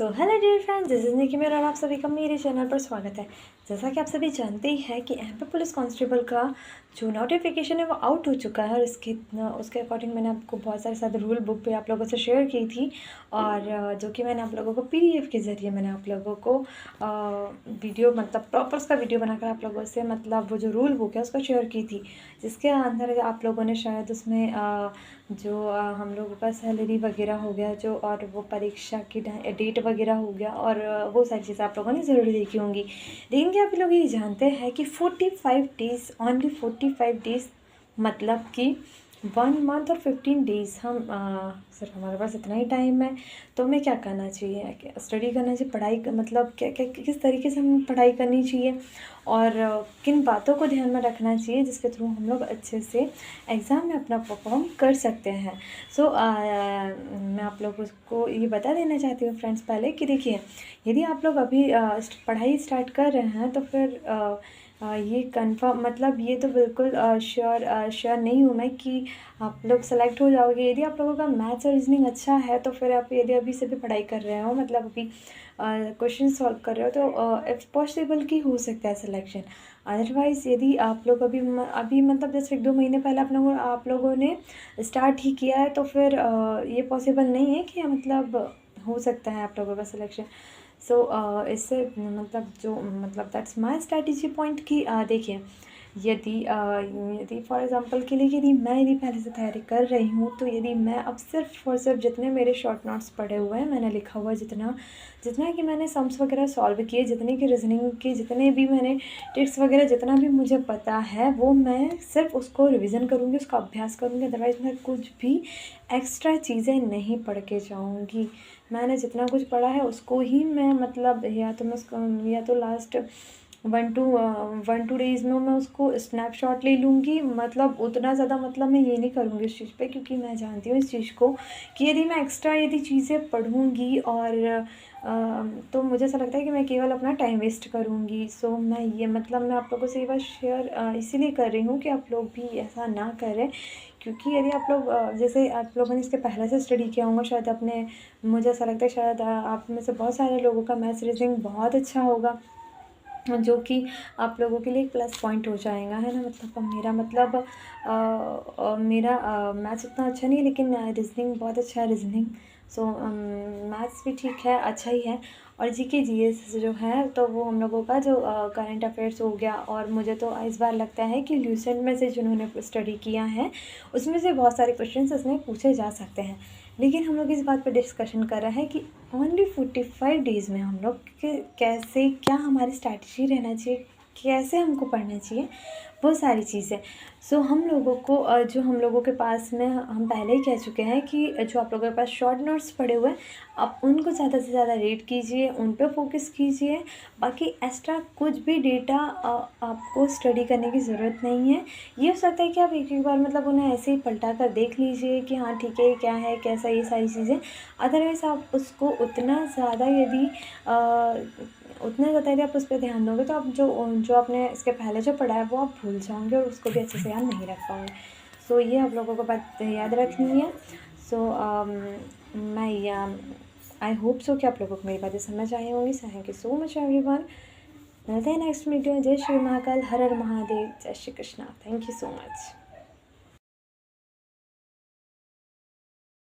So hello dear friends, this is Nikki मेरा और आप सभी का मेरे चैनल पर स्वागत है। जैसा कि आप सभी जानते ही हैं कि एमपी पुलिस कांस्टेबल का जो नोटिफिकेशन है वो आउट हो चुका है और उसके अकॉर्डिंग मैंने आपको बहुत सारे सारे रूल बुक पे आप लोगों से शेयर की थी और जो कि मैंने आप लोगों को पीडीएफ के ज़रिए मैंने आप लोगों को वीडियो मतलब प्रॉपर उसका वीडियो बनाकर आप लोगों से मतलब वो जो रूल बुक है उसको शेयर की थी, जिसके अंदर आप लोगों ने शायद उसमें जो हम लोगों का सैलरी वगैरह हो गया जो और वो परीक्षा की डेट वगैरह हो गया और वो सारी चीज़ें आप लोगों ने ज़रूर देखी होंगी। लेकिन क्या आप लोग ये जानते हैं कि 45 डेज़, ओनली 45 डेज़ मतलब कि 1 मंथ और 15 डेज़ हम सिर्फ हमारे पास इतना ही टाइम है, तो हमें क्या करना चाहिए, स्टडी करना चाहिए, मतलब क्या क्या किस तरीके से हमें पढ़ाई करनी चाहिए और किन बातों को ध्यान में रखना चाहिए जिसके थ्रू हम लोग अच्छे से एग्ज़ाम में अपना परफॉर्म कर सकते हैं। मैं आप लोगों को ये बता देना चाहती हूँ फ्रेंड्स पहले कि देखिए, यदि आप लोग अभी पढ़ाई स्टार्ट कर रहे हैं तो फिर ये कंफर्म मतलब ये तो बिल्कुल श्योर नहीं हूँ मैं कि आप लोग सेलेक्ट हो जाओगे। यदि आप लोगों का मैथ्स और रीजनिंग अच्छा है तो फिर आप यदि अभी से भी पढ़ाई कर रहे हो, मतलब अभी क्वेश्चन सॉल्व कर रहे हो, तो इट्स पॉसिबल कि हो सकता है सिलेक्शन। अदरवाइज़ यदि आप लोग अभी मतलब जैसे 1-2 महीने पहले आप लोगों ने स्टार्ट ही किया है तो फिर ये पॉसिबल नहीं है कि मतलब हो सकता है आप लोगों का सिलेक्शन। इससे मतलब दैट्स माय स्ट्रैटेजी पॉइंट कि देखिए, यदि फॉर एग्ज़ाम्पल के लिए यदि पहले से तैयारी कर रही हूँ तो यदि मैं अब सिर्फ और सिर्फ जितने मेरे शॉर्ट नोट्स पढ़े हुए हैं, मैंने लिखा हुआ जितना जितना कि मैंने सम्स वगैरह सॉल्व किए, जितने की रीजनिंग की जितने भी मैंने ट्रिक्स वगैरह जितना भी मुझे पता है वो मैं सिर्फ उसको रिवीजन करूँगी, उसका अभ्यास करूँगी। अदरवाइज़ मैं कुछ भी एक्स्ट्रा चीज़ें नहीं पढ़ के जाऊँगी। मैंने जितना कुछ पढ़ा है उसको ही मैं मतलब या तो लास्ट 1-2 डेज़ में मैं उसको स्नैपशॉट ले लूँगी। मतलब उतना ज़्यादा मतलब मैं ये नहीं करूँगी इस चीज़ पे, क्योंकि मैं जानती हूँ इस चीज़ को कि यदि मैं एक्स्ट्रा चीज़ें पढ़ूँगी और तो मुझे ऐसा लगता है कि मैं केवल अपना टाइम वेस्ट करूँगी। मैं आप लोगों से ये बात शेयर इसीलिए कर रही हूँ कि आप लोग भी ऐसा ना करें, क्योंकि यदि आप लोग जैसे आप लोगों ने इसके पहले से स्टडी किया होगा शायद अपने, मुझे ऐसा लगता है शायद आप में से बहुत सारे लोगों का मैथ्स रीजनिंग बहुत अच्छा होगा, जो कि आप लोगों के लिए एक प्लस पॉइंट हो जाएगा, है ना। मतलब मेरा मैथ्स उतना अच्छा नहीं है लेकिन रीजनिंग बहुत अच्छा है, रीजनिंग। मैथ्स भी ठीक है, अच्छा ही है। और जीके जीएस जो है तो वो हम लोगों का जो करंट अफेयर्स हो गया, और मुझे तो इस बार लगता है कि ल्यूसेंट में से जिन्होंने स्टडी किया है उसमें से बहुत सारे क्वेश्चन इसमें पूछे जा सकते हैं। लेकिन हम लोग इस बात पर डिस्कशन कर रहे हैं कि ओनली 45 डेज़ में हम लोग कैसे, क्या हमारी स्ट्रैटेजी रहना चाहिए, कैसे हमको पढ़ना चाहिए, वो सारी चीज़ें। हम लोगों को जो हम लोगों के पास में हम पहले ही कह चुके हैं कि जो आप लोगों के पास शॉर्ट नोट्स पड़े हुए हैं, आप उनको ज़्यादा से ज़्यादा रीड कीजिए, उन पे फोकस कीजिए। बाकी एक्स्ट्रा कुछ भी डेटा आपको स्टडी करने की ज़रूरत नहीं है। ये हो सकता है कि आप एक बार मतलब उन्हें ऐसे ही पलटा कर देख लीजिए कि हाँ ठीक है, ये क्या है कैसा, ये सारी चीज़ें। अदरवाइज़ आप उसको उतना ज़्यादा यदि आप उस पर ध्यान दोगे तो आप जो आपने इसके पहले जो पढ़ा है वो आप भूल जाओगे और उसको भी अच्छे से याद नहीं रख पाओगे। ये आप लोगों को बात याद रखनी है। सो मैं आई होप सो कि आप लोगों को मेरी बातें समझ आई होंगी। Thank you so much everyone. मिलते हैं नेक्स्ट वीडियो। जय श्री महाकाल, हर हर महादेव, जय Shri Krishna. Thank you so much.